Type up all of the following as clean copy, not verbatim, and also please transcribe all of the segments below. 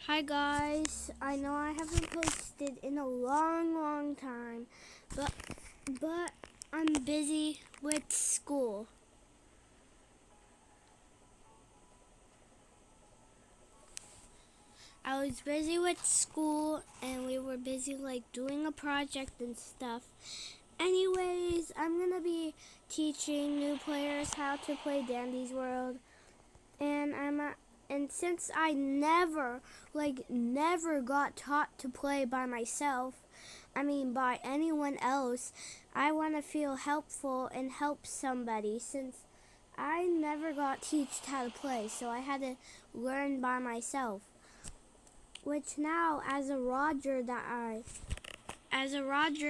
Hi guys, I know I haven't posted in a long time, but I'm busy with school. I was busy with school and we were busy doing a project and stuff. Anyways, I'm gonna be teaching new players how to play Dandy's World, and and since I never got taught to play by myself, by anyone else, I want to feel helpful and help somebody since I never got taught how to play, so I had to learn by myself. Which now, as a Roger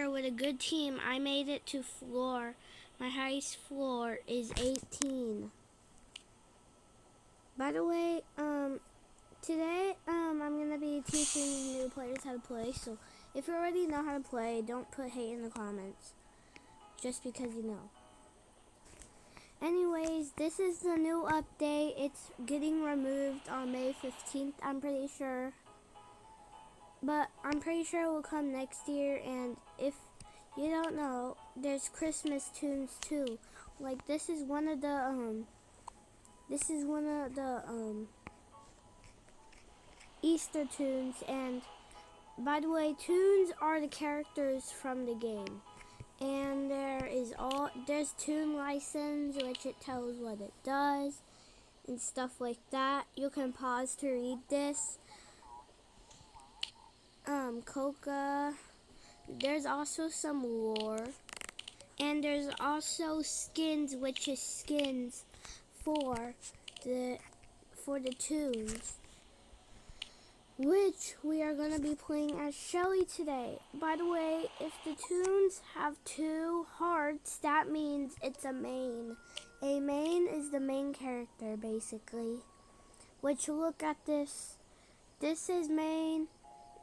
with a good team, I made it to floor. My highest floor is 18. By the way, today, I'm gonna be teaching new players how to play, so if you already know how to play, don't put hate in the comments, just because you know. Anyways, this is the new update. It's getting removed on May 15th, I'm pretty sure. But I'm pretty sure it will come next year, and if you don't know, there's Christmas tunes too. This is one of the Easter tunes, and by the way, tunes are the characters from the game. And there's tune license, which it tells what it does and stuff like that. You can pause to read this. Coca. There's also some lore, and there's also skins, which is skins for the tunes, which we are going to be playing as Shelly today. By the way, if the tunes have 2 hearts, that means it's a main. A main is the main character, basically. Which, look at this. This is main.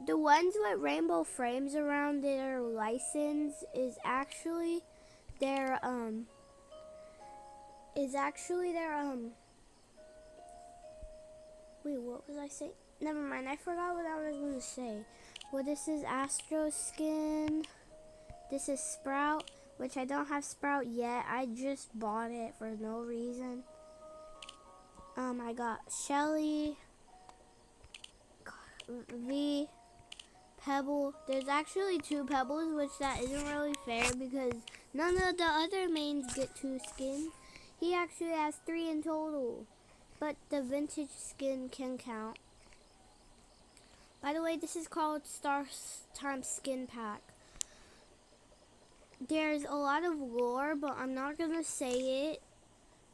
The ones with rainbow frames around their license is actually their, wait, what was I saying? Never mind, I forgot what I was going to say. Well, this is Astro skin. This is Sprout, which I don't have Sprout yet. I just bought it for no reason. I got Shelly, V, Pebble. There's actually 2 Pebbles, which that isn't really fair because none of the other mains get 2 skins. He actually has 3 in total, but the vintage skin can count. By the way, this is called Star Time Skin Pack. There's a lot of lore, but I'm not going to say it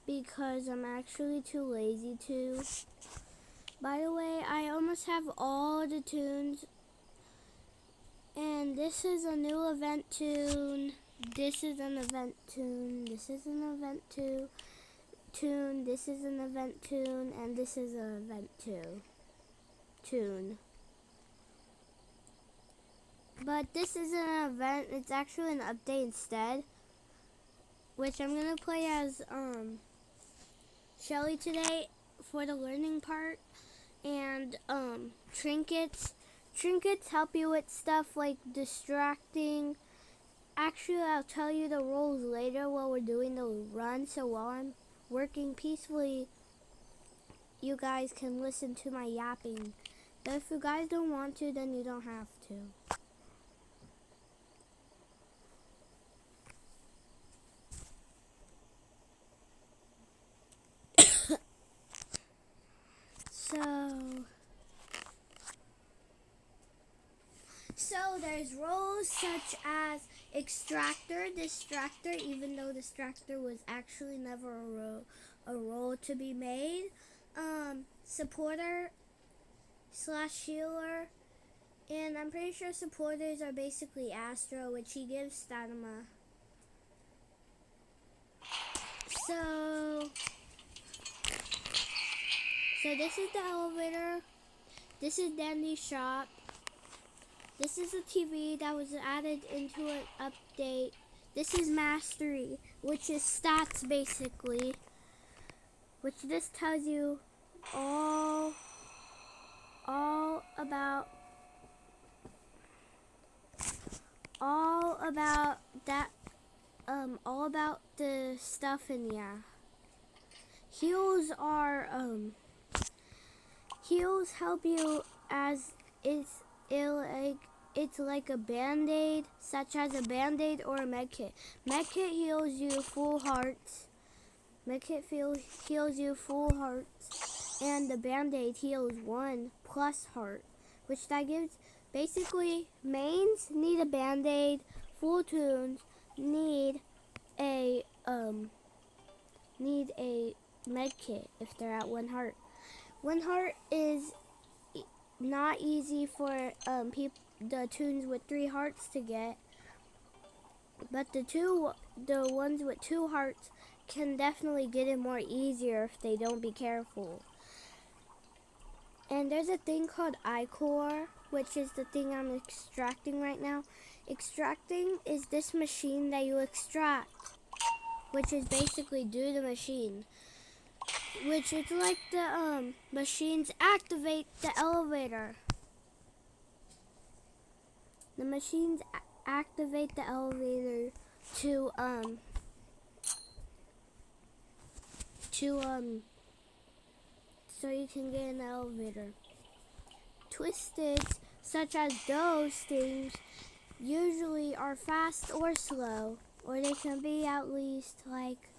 because I'm actually too lazy to. By the way, I almost have all the tunes. And this is a new event tune. This is an event tune. This is an event tune. This is an event tune. And this is an event tune. But this isn't an event, it's actually an update instead, which I'm going to play as Shelly today for the learning part. And trinkets. Trinkets help you with stuff like distracting. Actually, I'll tell you the rules later while we're doing the run, so while I'm working peacefully, you guys can listen to my yapping. But if you guys don't want to, then you don't have to. So there's roles such as extractor, distractor, even though distractor was actually never a role to be made. Supporter / healer, and I'm pretty sure supporters are basically Astro, which he gives stamina. So this is the elevator. This is Dandy's shop. This is a TV that was added into an update. This is Mastery, which is stats basically, which this tells you all about that all about the stuff in yeah. Heals are heals help you as it's like a band-aid, such as a band-aid or a medkit. Medkit heals you full hearts. Heals you full hearts, and the band-aid heals 1 plus heart, which that gives basically mains need a band-aid, full tunes need a medkit if they're at 1 heart. 1 heart is not easy for the tunes with 3 hearts to get, but the ones with 2 hearts can definitely get it more easier if they don't be careful. And there's a thing called iCore, which is the thing I'm extracting right now. Extracting is this machine that you extract, which is basically do the machine. Which is like the machines activate the elevator. The machines activate the elevator to so you can get in the elevator. Twisted, such as those things, usually are fast or slow, or they can be at least like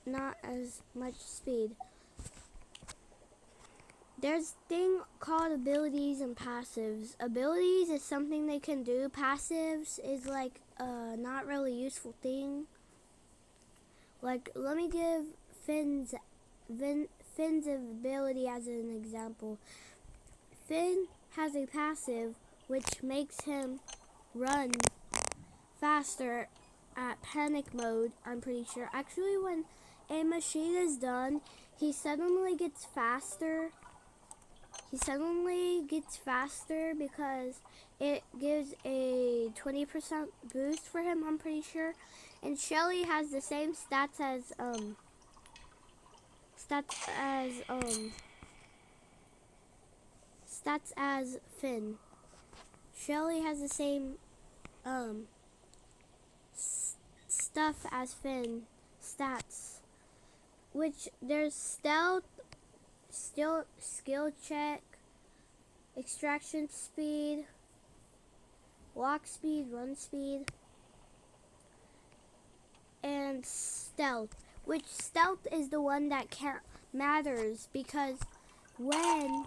not as much speed. There's a thing called abilities and passives. Abilities is something they can do. Passives is like a not really useful thing. Like, let me give Finn's ability as an example. Finn has a passive which makes him run faster at panic mode, I'm pretty sure. Actually, when a machine is done, he suddenly gets faster. He suddenly gets faster because it gives a 20% boost for him, I'm pretty sure. And Shelly has the same stats as Finn. Shelly has the same stuff as Finn, stats. Which there's stealth, skill check, extraction speed, walk speed, run speed, and stealth. Which stealth is the one that matters because when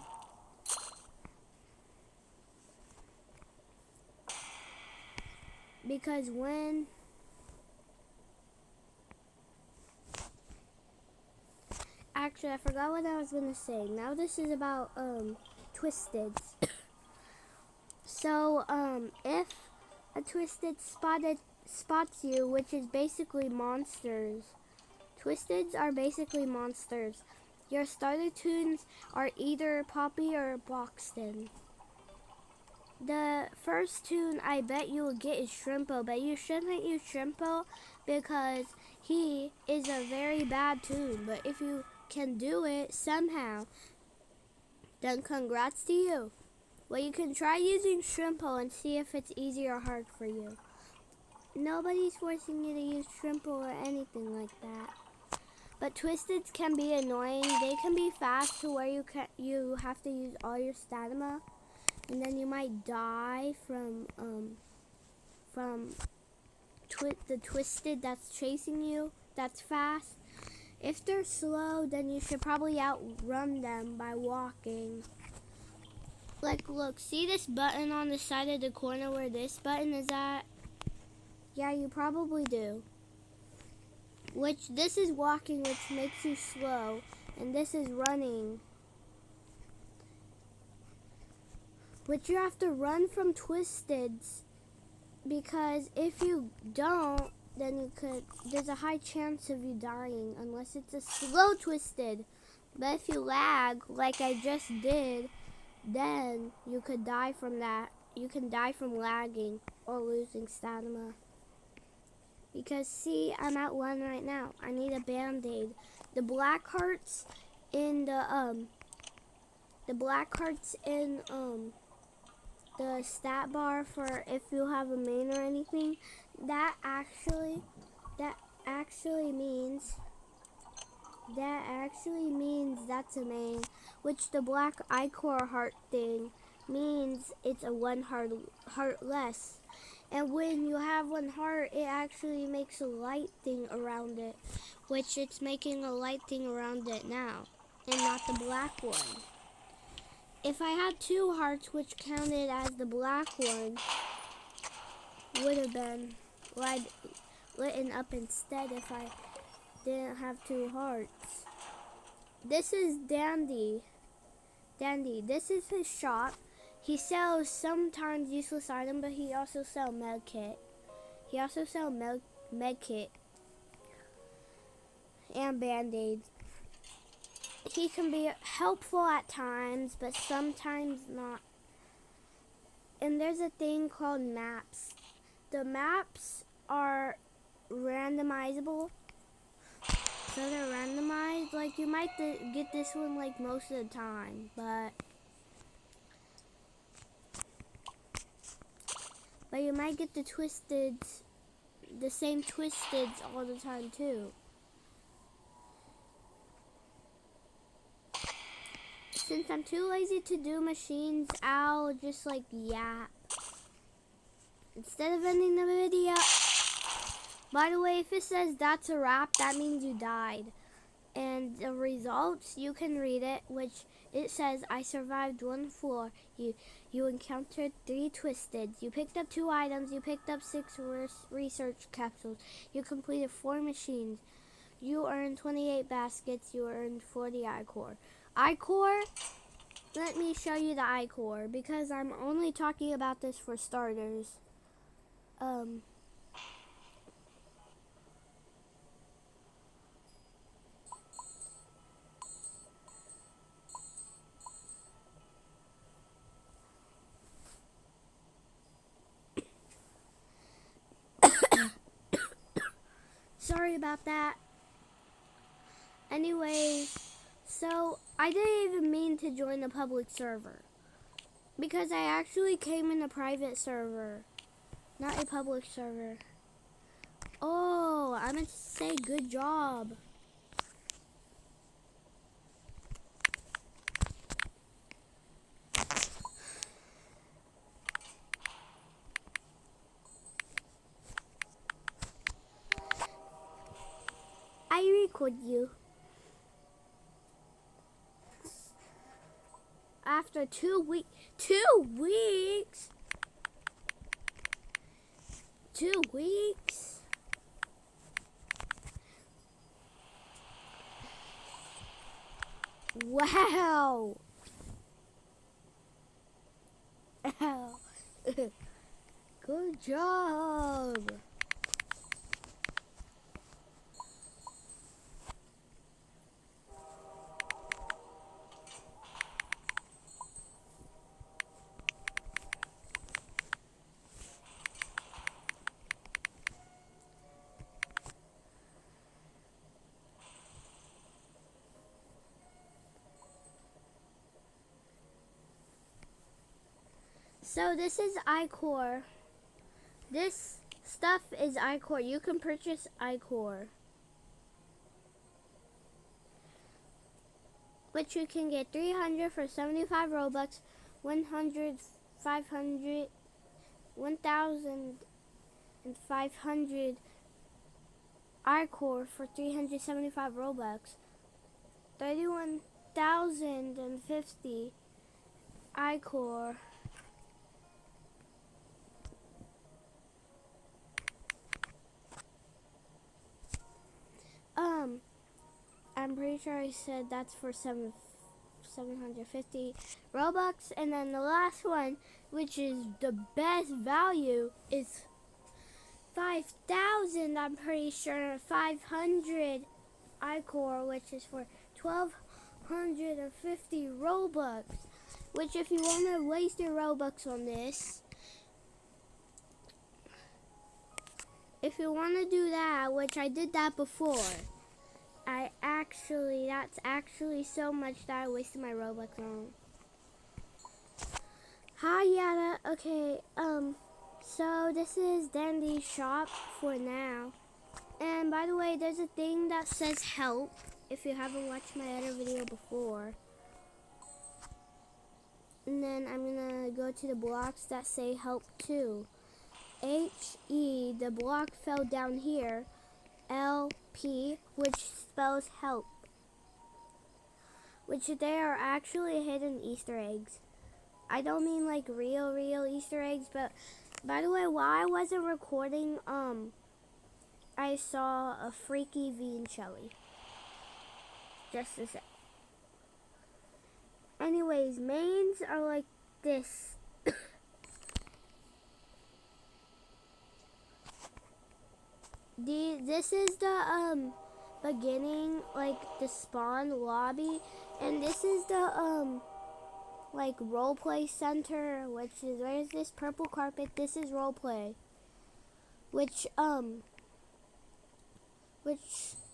actually I forgot what I was gonna say. Now this is about Twisted. So if a Twisted spots you, which is basically monsters. Twisteds are basically monsters. Your starter tunes are either Poppy or Boxton. The first tune I bet you will get is Shrimpo, but you shouldn't use Shrimpo because he is a very bad tune. But if you can do it somehow, then congrats to you. Well, you can try using Shrimpo and see if it's easy or hard for you. Nobody's forcing you to use Shrimpo or anything like that. But Twisteds can be annoying. They can be fast to where you have to use all your stamina, and then you might die from the Twisted that's chasing you. That's fast. If they're slow, then you should probably outrun them by walking. Like, look, see this button on the side of the corner where this button is at? Yeah, you probably do. Which this is walking, which makes you slow, and this is running, which you have to run from Twisteds, because if you don't, then there's a high chance of you dying unless it's a slow Twisted. But if you lag like I just did, then you could die from that. You can die from lagging or losing stamina. Because see, I'm at 1 right now. I need a band-aid. The black hearts in the the black hearts in the stat bar for if you have a main or anything, that actually means that's a main, which the black iCore heart thing means it's a one heart less. And when you have one heart, it actually makes a light thing around it, which it's making a light thing around it now, and not the black one. If I had two hearts, which counted as the black one, would have been lit up instead if I didn't have two hearts. This is Dandy. This is his shop. He sells sometimes useless items, but he also sells medkit. Medkit and band-aids. He can be helpful at times, but sometimes not. And there's a thing called maps. The maps are randomizable. So they're randomized. Like, you might get this one like most of the time, but you might get the same twisteds all the time too. Since I'm too lazy to do machines, I'll just like yap instead of ending the video. By the way, if it says that's a wrap, that means you died. And the results, you can read it, which it says, I survived one floor. You encountered 3 twisteds. You picked up 2 items. You picked up 6 research capsules. You completed 4 machines. You earned 28 baskets. You earned 40 iCore. iCore? Let me show you the iCore, because I'm only talking about this for starters. Sorry about that. Anyways, so I didn't even mean to join the public server, because I actually came in a private server, not a public server. Oh, I meant to say good job. I record you. After 2 weeks. 2 weeks? 2 weeks? Wow. Good job. So this is iCore. This stuff is iCore. You can purchase iCore, which you can get 300 for 75 Robux, 100, 500, 1,500 iCore for 375 Robux, 31,050 iCore. I'm pretty sure I said that's for 750 Robux, and then the last one, which is the best value, is 5,000. I'm pretty sure 500 iCore, which is for 1,250 Robux. Which, if you want to waste your Robux on this, if you want to do that, which I did that before, that's actually so much that I wasted my Robux on. Hi Yada. Okay, so this is Dandy's shop for now. And by the way, there's a thing that says help if you haven't watched my other video before. And then I'm gonna go to the blocks that say help too. H-E, the block fell down here. L-P, which spells help. Which they are actually hidden Easter eggs. I don't mean like real Easter eggs, but by the way, while I wasn't recording, I saw a Freaky V and Shelly. Just to say. Anyways, mains are like this. This is the beginning, like the spawn lobby, and this is the like roleplay center, which is where's this purple carpet? This is roleplay, which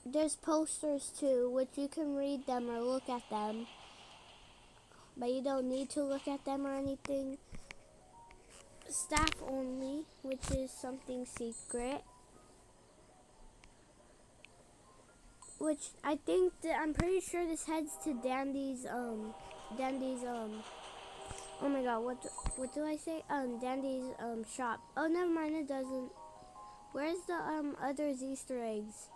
there's posters too, which you can read them or look at them, but you don't need to look at them or anything. Staff only, which is something secret. Which I think I'm pretty sure this heads to Dandy's oh my god, what do I say? Dandy's shop. Oh, never mind, it doesn't. Where's the others Easter eggs?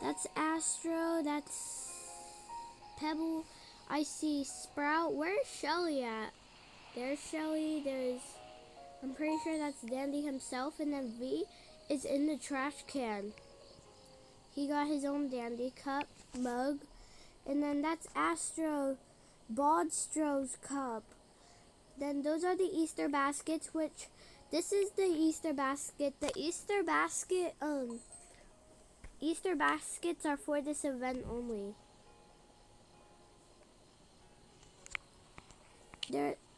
That's Astro, that's Pebble. I see Sprout. Where's Shelly at? There's Shelly, I'm pretty sure that's Dandy himself, and then V is in the trash can. He got his own Dandy cup, mug, and then that's Astro, Baldstrow's cup. Then those are the Easter baskets, which this is the Easter basket. The Easter baskets are for this event only.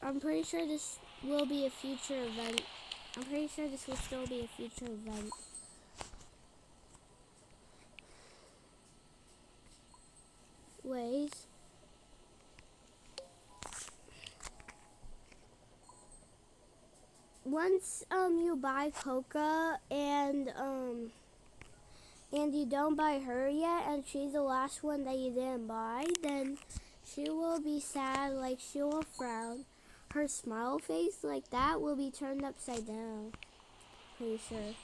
I'm pretty sure this will be a future event. I'm pretty sure this will still be a future event. Ways. Once you buy Coca and you don't buy her yet, and she's the last one that you didn't buy, then she will be sad, like she will frown. Her smile face, like that, will be turned upside down. Pretty sure.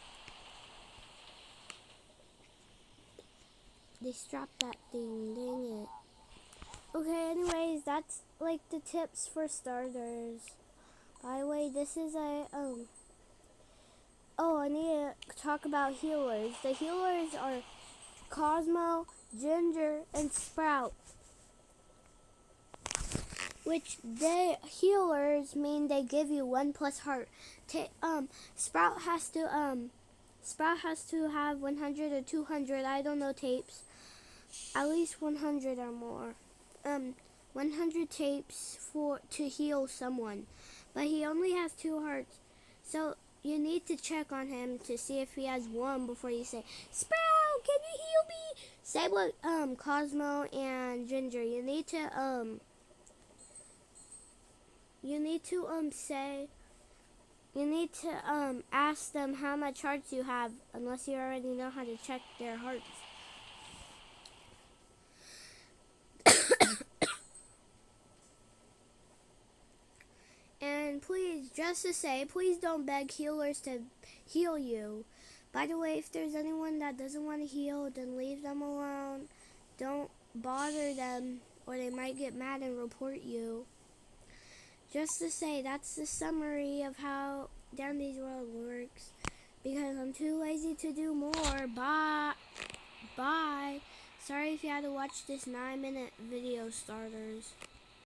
They strapped that thing, dang it. Okay, anyways, that's like the tips for starters. By the way, this is a, oh, I need to talk about healers. The healers are Cosmo, Ginger, and Sprout. Which they healers mean they give you 1+ heart. Sprout has to have 100 or 200, I don't know, tapes. At least 100 or more. 100 tapes to heal someone. But he only has 2 hearts. So you need to check on him to see if he has 1 before you say, Sprout, can you heal me? Same with Cosmo and Ginger. You need to ask them how much hearts you have, unless you already know how to check their hearts. And please, just to say, please don't beg healers to heal you. By the way, if there's anyone that doesn't want to heal, then leave them alone. Don't bother them, or they might get mad and report you. Just to say, that's the summary of how Dandy's World works. Because I'm too lazy to do more. Bye. Sorry if you had to watch this 9-minute video starters.